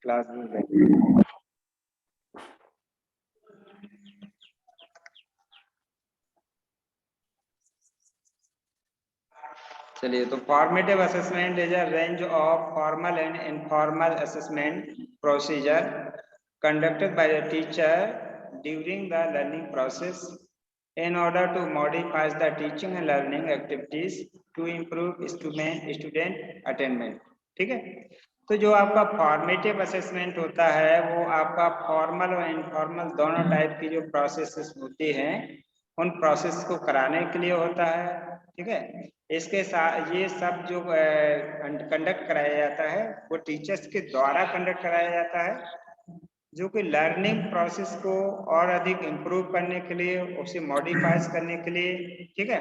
Class में चलिए, तो formative assessment is a range of formal and informal assessment procedure conducted by the teacher during the learning process in order to modify the teaching and learning activities to improve student attainment। ठीक है, तो जो आपका formative assessment होता है वो आपका formal और इनफॉर्मल दोनों टाइप की जो प्रोसेसेस होती हैं उन प्रोसेस को कराने के लिए होता है। ठीक है, इसके साथ ये सब जो कंडक्ट कराया जाता है वो टीचर्स के द्वारा कंडक्ट कराया जाता है, जो कि लर्निंग प्रोसेस को और अधिक इम्प्रूव करने के लिए, उसे मॉडिफाइज करने के लिए, ठीक है,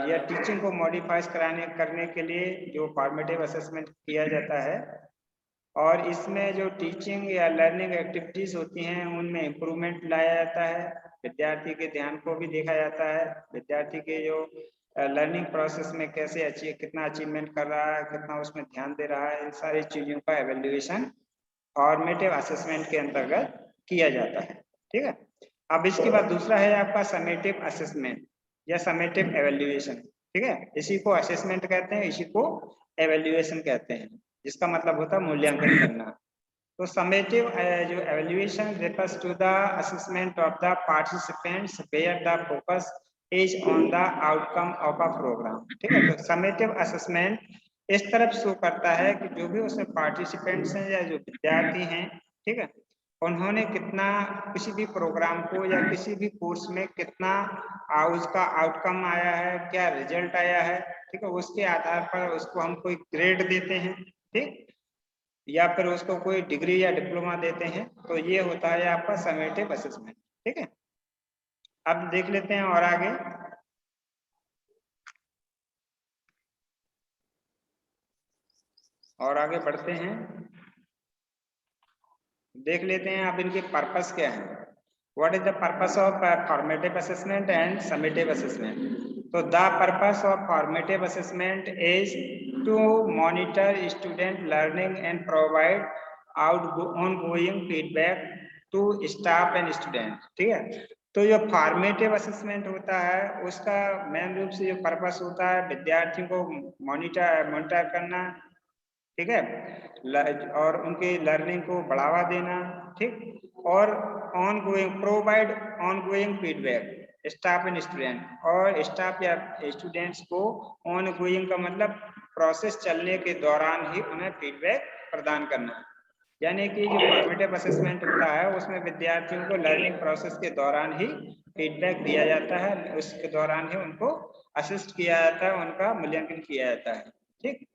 या टीचिंग को मॉडिफाइज करने के लिए जो फॉर्मेटिव असेसमेंट किया जाता है। और इसमें जो टीचिंग या लर्निंग एक्टिविटीज होती हैं उनमें इम्प्रूवमेंट लाया जाता है, विद्यार्थी के ध्यान को भी देखा जाता है, विद्यार्थी के जो लर्निंग प्रोसेस में कैसे कितना अचीवमेंट कर रहा है, कितना उसमें ध्यान दे रहा है, इन सारी चीज़ों का एवेल्युएशन फॉर्मेटिव असेसमेंट के अंतर्गत किया जाता है। ठीक है, अब इसके बाद दूसरा है आपका समेटिव असेसमेंट या समेटिव एवेल्युएशन। ठीक है, इसी को असेसमेंट कहते हैं, इसी को एवेल्युएशन कहते हैं, जिसका मतलब होता है मूल्यांकन करना। तो समेटिव जो evaluation refers to the assessment of the participants where the focus is on the outcome of a program। ठीक है, तो समेटिव असेसमेंट इस तरफ शो करता है कि जो भी उसमें पार्टिसिपेंट्स हैं या जो विद्यार्थी हैं, ठीक है, उन्होंने कितना किसी भी प्रोग्राम को या किसी भी कोर्स में कितना उसका आउटकम आया है, क्या रिजल्ट आया है, ठीक है, उसके आधार पर उसको हम कोई ग्रेड देते हैं, ठीक, या फिर उसको कोई डिग्री या डिप्लोमा देते हैं। तो ये होता है आपका समेटिव असेसमेंट। ठीक है, अब देख लेते हैं और आगे बढ़ते हैं, देख लेते हैं अब इनके पर्पस क्या है। What is the purpose of formative assessment and summative assessment? तो the purpose of formative assessment is to monitor student learning and provide ongoing feedback to staff and student. ठीक है, तो जो फॉर्मेटिव असेसमेंट होता है उसका मेन रूप से जो पर्पस होता है विद्यार्थियों को मॉनिटर करना, ठीक है, और उनके लर्निंग को बढ़ावा देना, ठीक, और provide ongoing feedback staff and student, और स्टाफ या स्टूडेंट्स को ऑनगोइंग का मतलब प्रोसेस चलने के दौरान ही उन्हें फीडबैक प्रदान करना। यानी कि जो फॉर्मेटिव असेसमेंट होता है उसमें विद्यार्थियों को लर्निंग प्रोसेस के दौरान ही फीडबैक दिया जाता है, उसके दौरान ही उनको असिस्ट किया जाता है, उनका मूल्यांकन किया जाता है। ठीक,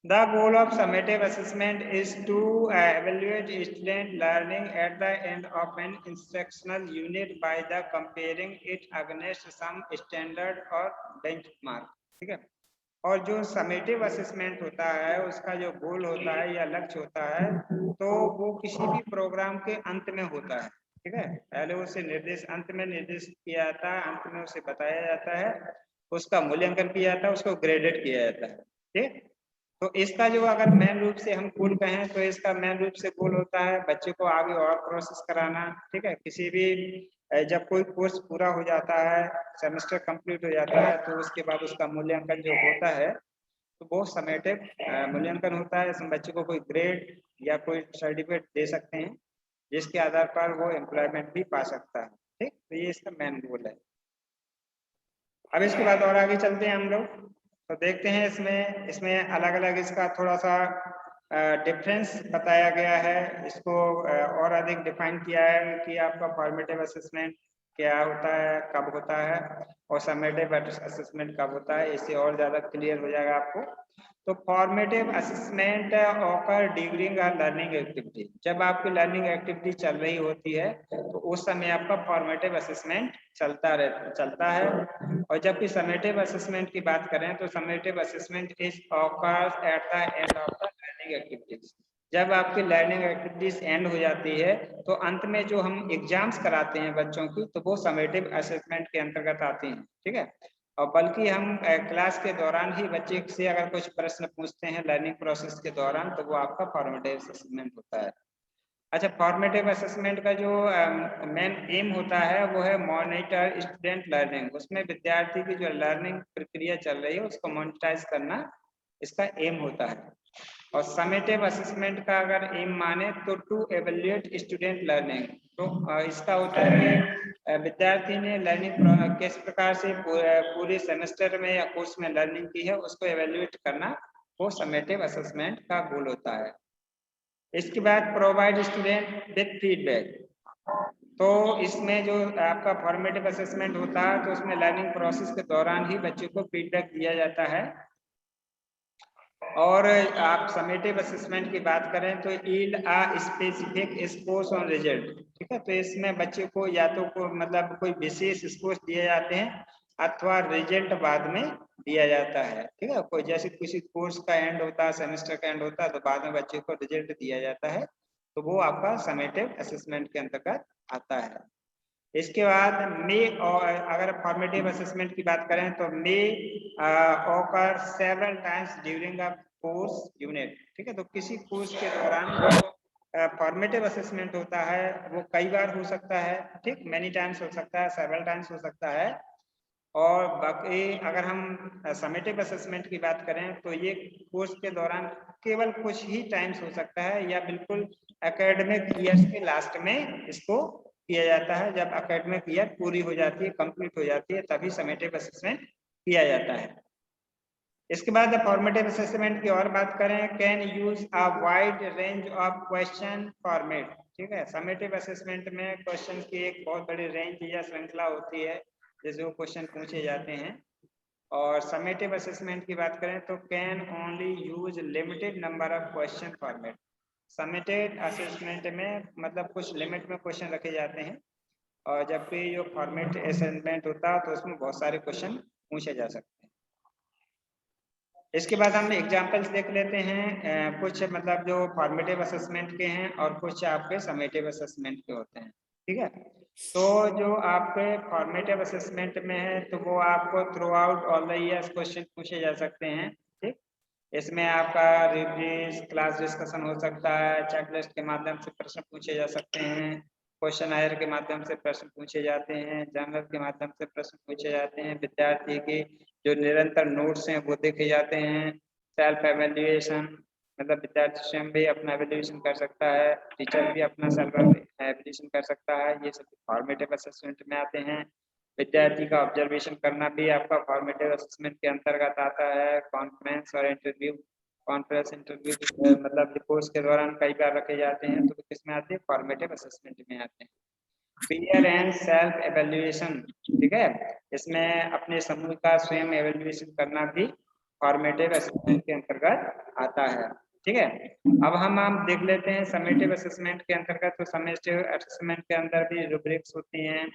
the goal of summative assessment is to evaluate student learning at the end of an instructional unit by the comparing it against some standard or benchmark। ठीक है, और जो समेटिव असेसमेंट होता है उसका जो गोल होता है या लक्ष्य होता है तो वो किसी भी प्रोग्राम के अंत में होता है। ठीक है, पहले उसे अंत में निर्देशित किया जाता है, अंत में उसे बताया जाता है, उसका मूल्यांकन किया जाता है, उसको ग्रेडेड किया जाता है। ठीक, तो इसका जो अगर मेन रूप से हम गोल कहें तो इसका मेन रूप से गोल होता है बच्चे को आगे और प्रोसेस कराना। ठीक है, किसी भी जब कोई कोर्स पूरा हो जाता है, सेमेस्टर कंप्लीट हो जाता है, तो उसके बाद उसका मूल्यांकन जो होता है तो वो समेटिव मूल्यांकन होता है। इसमें बच्चे को कोई ग्रेड या कोई सर्टिफिकेट दे सकते हैं जिसके आधार पर वो एम्प्लॉयमेंट भी पा सकता है। ठीक, तो ये इसका मेन गोल है। अब इसके बाद और आगे चलते हैं हम लोग, तो देखते हैं इसमें अलग अलग इसका थोड़ा सा डिफरेंस बताया गया है, इसको और अधिक डिफाइन किया है कि आपका फॉर्मेटिव असेसमेंट क्या होता है, कब होता है, और समेटिव असेसमेंट कब होता है, इससे और ज़्यादा क्लियर हो जाएगा आपको। तो formative assessment occur during a learning activity, जब आपकी लर्निंग एक्टिविटी चल रही होती है तो उस समय आपका फॉर्मेटिव असेसमेंट चलता है। और जबकि समेटिव असेसमेंट की बात करें तो summative assessment is occurs at the end of the learning activities. जब आपकी लर्निंग एक्टिविटीज एंड हो जाती है तो अंत में जो हम एग्जाम्स कराते हैं बच्चों की तो वो समेटिव असेसमेंट के अंतर्गत आती हैं। ठीक है, और बल्कि हम क्लास के दौरान ही बच्चे से अगर कुछ प्रश्न पूछते हैं लर्निंग प्रोसेस के दौरान, तो वो आपका फॉर्मेटिव असेसमेंट होता है। अच्छा, फॉर्मेटिव असेसमेंट का जो मेन एम होता है वो है मॉनिटर स्टूडेंट लर्निंग। उसमें विद्यार्थी की जो लर्निंग प्रक्रिया चल रही है उसको मॉनिटाइज करना इसका एम होता है। और समेटिव असेसमेंट का अगर एम माने तो टू एवेल्युएट स्टूडेंट लर्निंग, तो इसका होता है कि विद्यार्थी ने लर्निंग किस प्रकार से पूरे सेमेस्टर में या कोर्स में लर्निंग की है उसको एवेल्युएट करना, वो समेटिव असेसमेंट का गोल होता है। इसके बाद प्रोवाइड स्टूडेंट विद फीडबैक, तो इसमें जो आपका फॉर्मेटिव असेसमेंट होता है तो उसमें लर्निंग प्रोसेस के दौरान ही बच्चों को फीडबैक दिया जाता है। और आप समेटिव असेसमेंट की बात करें तो yield a specific scores on result, ठीक है। तो इसमें बच्चे को या तो मतलब कोई विशेष स्कोर्स दिए जाते हैं अथवा रिजल्ट बाद में दिया जाता है, ठीक है। कोई जैसे किसी कोर्स का एंड होता है, सेमेस्टर का एंड होता है, तो बाद में बच्चे को रिजल्ट दिया जाता है, तो वो आपका समेटिव असेसमेंट के अंतर्गत आता है। इसके बाद मे, और अगर फॉर्मेटिव असेसमेंट की बात करें तो may occur several times during a course unit, ठीक है। तो किसी कोर्स के दौरान जो फॉर्मेटिव असेसमेंट होता है वो कई बार हो सकता है, ठीक, मैनी टाइम्स हो सकता है, सेवरल टाइम्स हो सकता है। और बाकी अगर हम समेटिव असेसमेंट की बात करें तो ये कोर्स के दौरान केवल कुछ ही टाइम्स हो सकता है, या बिल्कुल एकेडमिक ईयर्स के लास्ट में इसको किया जाता है। जब एकेडमिक ईयर पूरी हो जाती है, कंप्लीट हो जाती है, तभी समेटिव असेसमेंट किया जाता है। इसके बाद फॉर्मेटिव असेसमेंट की और बात करें, can use a wide range of question format, ठीक है। समेटिव असेसमेंट में क्वेश्चन की एक बहुत बड़ी रेंज या श्रृंखला होती है जैसे वो क्वेश्चन पूछे जाते हैं। और समेटिव असेसमेंट की बात करें तो can only use limited number of question format. Summative assessment में मतलब कुछ लिमिट में क्वेश्चन रखे जाते हैं, और जबकि जो फॉर्मेट असेसमेंट होता है तो उसमें बहुत सारे क्वेश्चन पूछे जा सकते हैं। इसके बाद हम एग्जांपल्स देख लेते हैं, कुछ मतलब जो फॉर्मेटिव असेसमेंट के हैं और कुछ आपके समेटिव असेसमेंट के होते हैं, ठीक है। तो जो आपके फॉर्मेटिव असेसमेंट में है तो वो आपको through out all the years question पूछे जा सकते हैं, ठीक। इसमें आपका रिव्यूज क्लास डिस्कशन हो सकता है, चेकलिस्ट के माध्यम से प्रश्न पूछे जा सकते हैं, क्वेश्चन आयर के माध्यम से प्रश्न पूछे जाते हैं, जर्नल के माध्यम से प्रश्न पूछे जाते हैं, विद्यार्थी की जो निरंतर नोट्स हैं वो देखे जाते हैं, सेल्फ एवेल्युएशन मतलब विद्यार्थी स्वयं भी अपना एवेल्युएशन कर सकता है, टीचर भी अपना सेल्फ एवेल्युएशन कर सकता है, ये सब फॉर्मेटिव असेसमेंट में आते हैं। विद्यार्थी का ऑब्जर्वेशन करना भी आपका फॉर्मेटिव असेसमेंट के अंतर्गत आता है। कॉन्फ्रेंस और इंटरव्यू, कॉन्फ्रेंस इंटरव्यू मतलब कोर्स के दौरान कई बार रखे जाते हैं, तो किसमें आते हैं, फॉर्मेटिव असेसमेंट में आते हैं। पीयर एंड सेल्फ एवेल्युएशन, ठीक है, इसमें अपने समूह का स्वयं एवेल्युएशन करना भी फॉर्मेटिव असेसमेंट के अंतर्गत आता है, ठीक है। अब हम देख लेते हैं समेटिव असेसमेंट के अंतर्गत। तो समेटिव असेसमेंट के अंदर भी रूब्रिक्स होती हैं,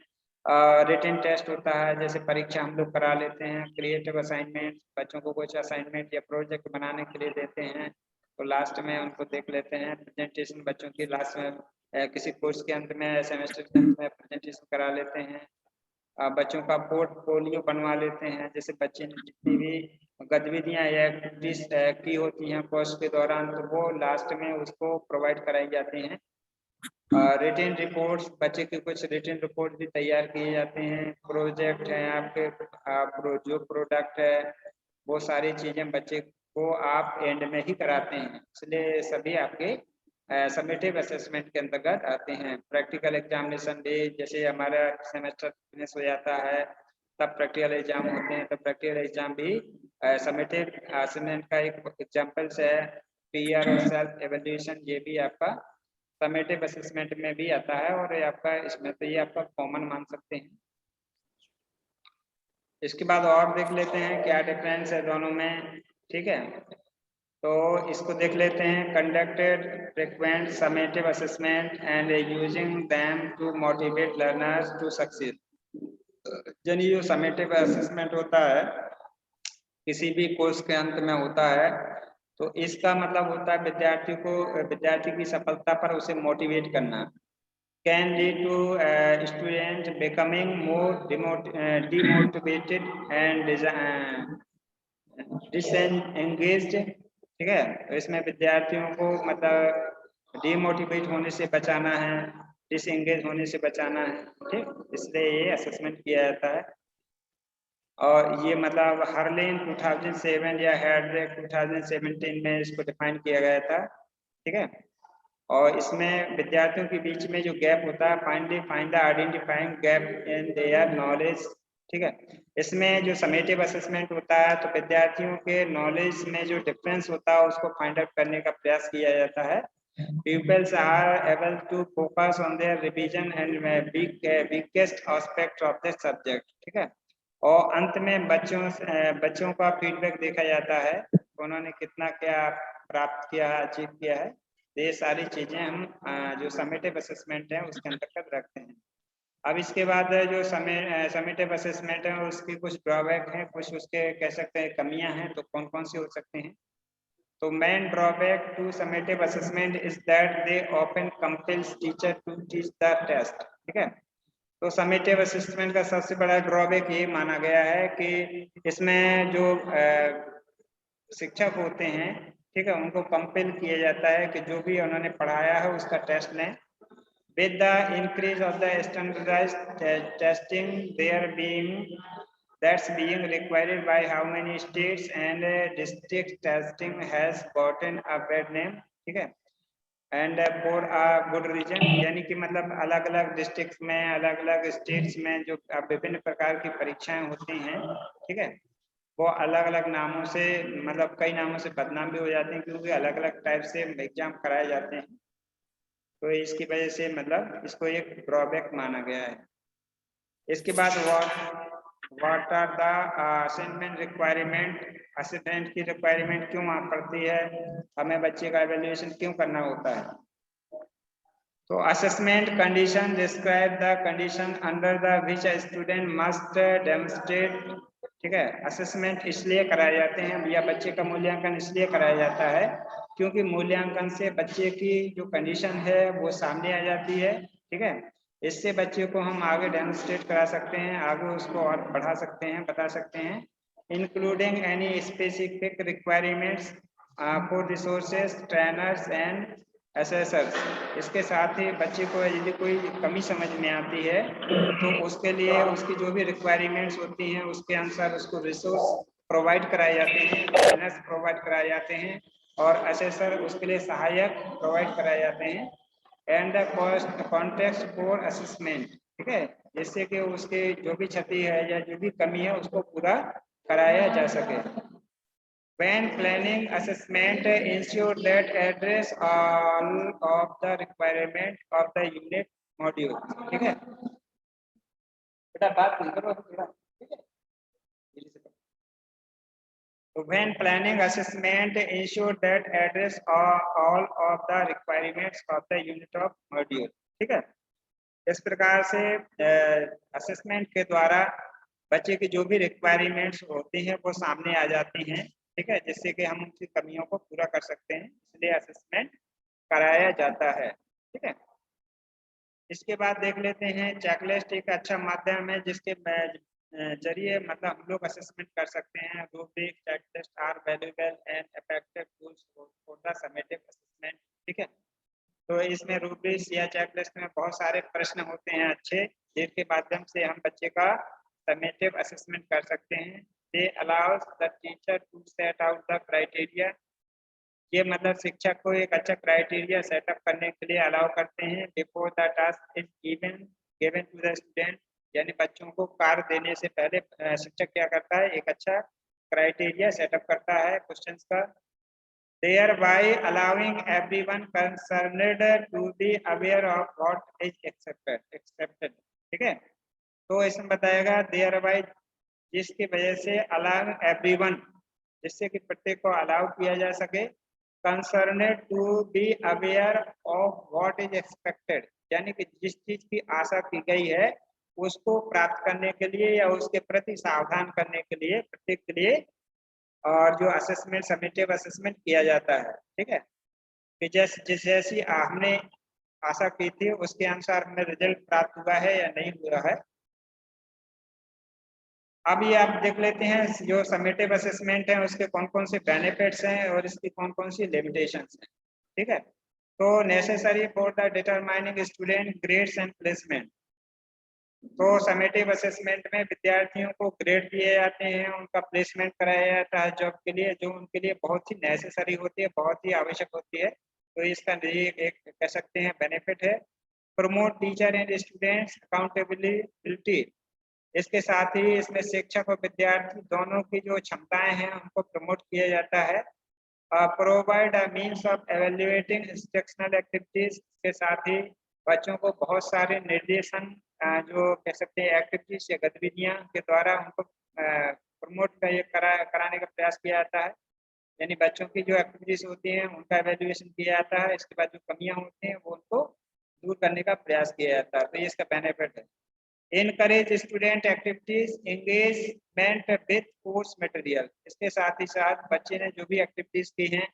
रिटन टेस्ट होता है, जैसे परीक्षा हम लोग करा लेते हैं, क्रिएटिव असाइनमेंट, बच्चों को कुछ असाइनमेंट या प्रोजेक्ट बनाने के लिए देते हैं, तो लास्ट में उनको देख लेते हैं। प्रेजेंटेशन बच्चों की लास्ट में किसी कोर्स के अंत में, सेमेस्टर के अंत में प्रेजेंटेशन करा लेते हैं। बच्चों का पोर्टफोलियो बनवा लेते हैं, जैसे बच्चे ने जितनी भी गतिविधियां या एक्टिविटीज की होती हैं कोर्स के दौरान, तो वो लास्ट में उसको प्रोवाइड कराई जाती हैं। रिटेन रिपोर्ट्स, बच्चे के कुछ रिटेन रिपोर्ट भी तैयार किए जाते हैं। प्रोजेक्ट है आपके, जो प्रोडक्ट है, वो सारी चीजें बच्चे को आप एंड में ही कराते हैं, इसलिए सभी आपके समेटिव असेसमेंट के अंतर्गत आते हैं। प्रैक्टिकल एग्जामिनेशन भी, जैसे हमारा सेमेस्टर फिनिश हो जाता है तब प्रैक्टिकल एग्जाम होते हैं, तो प्रैक्टिकल एग्जाम भी समेटिव असेसमेंट का एक एग्जाम्पल्स है। पीयर और सेल्फ एवेल्युएशन, ये भी आपका समेटिव असेसमेंट में भी आता है, और ये आपका इसमें तो ये आपका कॉमन मान सकते हैं। इसके बाद और देख लेते हैं क्या डिफरेंस है दोनों में, ठीक है। तो इसको देख लेते हैं, conducted frequent summative assessment and using them to motivate learners to succeed. यानी जो समेटिव असेसमेंट होता है किसी भी कोर्स के अंत में होता है, तो इसका मतलब होता है विद्यार्थी की सफलता पर उसे मोटिवेट करना, can lead to student becoming more demotivated and disengaged। ठीक है, तो इसमें विद्यार्थियों को मतलब डिमोटिवेट होने से बचाना है, डिसएंगेज होने से बचाना है। ठीक, इसलिए ये असेसमेंट किया जाता है। और ये मतलब हर्लिन 2007 या हेड्रिक 2017 में इसको डिफाइन किया गया था। ठीक है, और इसमें विद्यार्थियों के बीच में जो गैप होता है, find the identifying gap in their knowledge. ठीक है, इसमें जो समेटिव असेसमेंट होता है तो विद्यार्थियों के नॉलेज में जो डिफरेंस होता है उसको फाइंड आउट करने का प्रयास किया जाता है। Pupils are able to focus on their revision and weakest aspect of the subject। ठीक है, और अंत में बच्चों का फीडबैक देखा जाता है, उन्होंने कितना क्या प्राप्त किया है, अचीव किया है। ये सारी चीजें हम जो समेटिव असेसमेंट है उसके अंतर्गत रखते हैं। अब इसके बाद जो समेटिव असेसमेंट है उसकी कुछ ड्रॉबैक है, कुछ उसके कह सकते हैं कमियां हैं, तो कौन कौन सी हो सकते हैं। तो main drawback to summative assessment is that they often compels teacher to teach the test. ठीक है, तो समेटिव असेसमेंट का सबसे बड़ा ड्रॉबैक ये माना गया है कि इसमें जो शिक्षक होते हैं, ठीक है, उनको कंपेल किया जाता है कि जो भी उन्होंने पढ़ाया है उसका टेस्ट लें। With the increase of the standardized testing, there that's being required by how many states and district testing has gotten a bad name। ठीक है, and for a good reason, यानी कि मतलब अलग अलग डिस्ट्रिक्ट में, अलग अलग स्टेट्स में जो विभिन्न प्रकार की परीक्षाएं होती हैं, ठीक है, वो अलग अलग नामों से, मतलब कई नामों से बदनाम भी हो जाते हैं, क्योंकि अलग अलग टाइप से एग्जाम कराए जाते हैं। तो इसकी वजह से मतलब इसको एक ड्रॉबैक माना गया है। इसके बाद what are the assessment requirement. Assessment की रिक्वायरमेंट क्यों पड़ती है, हमें बच्चे का एवेल्युएशन क्यों करना होता है। तो assessment condition describe the condition under the which a student must demonstrate. ठीक है, असेसमेंट इसलिए कराए जाते हैं या बच्चे का मूल्यांकन इसलिए कराया जाता है क्योंकि मूल्यांकन से बच्चे की जो कंडीशन है वो सामने आ जाती है। ठीक है, इससे बच्चे को हम आगे डेमोन्स्ट्रेट करा सकते हैं, आगे उसको और बढ़ा सकते हैं, बता सकते हैं। Including any specific requirements for resources, trainers and assessors. इसके साथ ही बच्चे को यदि कोई कमी समझ में आती है तो उसके लिए उसकी जो भी रिक्वायरमेंट्स होती हैं उसके अनुसार उसको रिसोर्स प्रोवाइड कराए जाते हैं, ट्रेनर्स प्रोवाइड कराए जाते हैं और असेसर उसके लिए सहायक प्रोवाइड कराए जाते हैं। And the context for assessment. ठीक है, जिससे कि उसके जो भी क्षति है या जो भी कमी है उसको पूरा कराया जा सके। When planning assessment, ensure that address all of the requirement of the unit module। ठीक है, बेटा बात नहीं करो थोड़ा, ठीक है। So when planning assessment, ensure that address all of the requirements of the unit of module। ठीक है, इस प्रकार से असेसमेंट के द्वारा बच्चे की जो भी रिक्वायरमेंट्स होती हैं वो सामने आ जाती हैं। ठीक है, जिससे कि हम उनकी कमियों को पूरा कर सकते हैं, इसलिए असेसमेंट कराया जाता है। ठीक है, इसके बाद देख लेते हैं चेकलिस्ट एक अच्छा माध्यम है जिसके जरिए मतलब हम लोग असेसमेंट कर सकते हैं। Rubric, checklist are valuable and effective tools for the summative assessment. ठीक है, तो इसमें रूब्रिक्स या चेकलिस्ट में बहुत सारे प्रश्न होते हैं अच्छे, जिनके माध्यम से हम बच्चे का समेटिव असेसमेंट कर सकते हैं। They allows the teacher to set out the criteria. ये मतलब शिक्षक को एक अच्छा क्राइटेरिया सेटअप करने के लिए अलाउ करते हैं। Before the task is given to the student, यानी बच्चों को कार्य देने से पहले शिक्षक क्या करता है, एक अच्छा क्राइटेरिया सेटअप करता है क्वेश्चंस का। thereby allowing everyone concerned to be aware of what is accepted। ठीक है, तो इसमें बताएगा thereby, जिसकी वजह से allow everyone, जिससे कि प्रत्येक को अलाउ किया जा सके, concerned to be aware of what is expected, यानी कि जिस चीज की आशा की गई है उसको प्राप्त करने के लिए या उसके प्रति सावधान करने के लिए प्रत्येक के लिए और जो असेसमेंट समेटिव असेसमेंट किया जाता है। ठीक है, कि जैसी हमने आशा की थी उसके अनुसार हमें रिजल्ट प्राप्त हुआ है या नहीं हुआ है। अभी आप देख लेते हैं जो समेटिव असेसमेंट है उसके कौन कौन से बेनिफिट्स हैं और इसकी कौन कौन सी लिमिटेशंस हैं। ठीक है, तो necessary for the determining student grades and placement. तो समेटिव असेसमेंट में विद्यार्थियों को ग्रेड दिए जाते हैं, उनका प्लेसमेंट कराया जाता है जॉब के लिए, जो उनके लिए बहुत ही नेसेसरी होती है, बहुत ही आवश्यक होती है। तो इसका एक कह सकते हैं बेनिफिट है। Promote teacher and students accountability. इसके साथ ही इसमें शिक्षक और विद्यार्थी दोनों की जो क्षमताएं हैं उनको प्रमोट किया जाता है। Provide a means of evaluating instructional activities. के साथ ही बच्चों को बहुत सारे निर्देशन जो कह सकते हैं एक्टिविटीज या गतिविधियां के द्वारा उनको प्रमोट कराने का प्रयास किया जाता है। यानी बच्चों की जो एक्टिविटीज होती हैं उनका एवेल्युएशन किया जाता है, इसके बाद जो कमियां होती हैं वो उनको दूर करने का प्रयास किया जाता है। तो ये इसका बेनिफिट है। Encourage student activities engagement with course material. इसके साथ ही साथ बच्चे ने जो भी एक्टिविटीज की हैं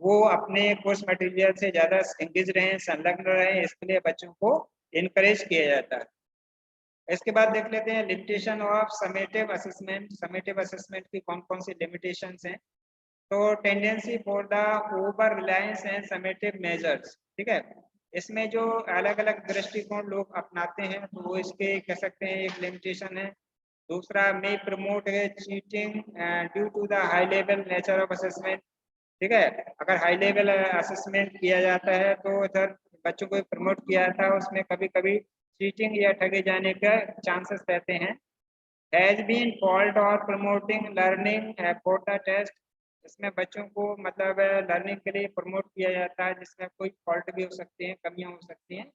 वो अपने कोर्स मटेरियल से ज्यादा एंगेज रहें, संलग्न रहें, इसके लिए बच्चों को इनकरेज किया जाता है। इसके बाद देख लेते हैं limitation of summative assessment. Summative assessment की कौन कौन सी लिमिटेशंस हैं। तो tendency for the over Reliance and summative measures. ठीक है, इसमें जो अलग अलग दृष्टिकोण लोग अपनाते हैं तो वो इसके कह सकते हैं एक लिमिटेशन है। दूसरा में प्रमोट है cheating due to the high level nature of assessment. ठीक है, अगर हाई लेवल असेसमेंट किया जाता है तो इधर बच्चों को प्रमोट किया जाता है, उसमें कभी कभी चीटिंग या ठगे जाने का चांसेस रहते हैं। हैज बीन फॉल्ट और promoting learning for the test. इसमें बच्चों को मतलब लर्निंग के लिए प्रमोट किया जाता है जिसमें कोई फॉल्ट भी हो सकती है, कमियां हो सकती हैं।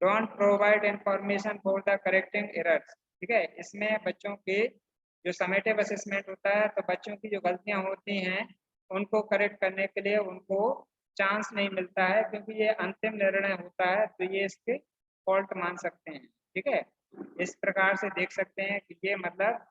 Don't provide information for the correcting errors. ठीक है, इसमें बच्चों के जो समेटिव असेसमेंट होता है तो बच्चों की जो गलतियां होती हैं उनको करेक्ट करने के लिए उनको चांस नहीं मिलता है, क्योंकि ये अंतिम निर्णय होता है तो ये इसके फॉल्ट मान सकते हैं। ठीक है, इस प्रकार से देख सकते हैं कि ये मतलब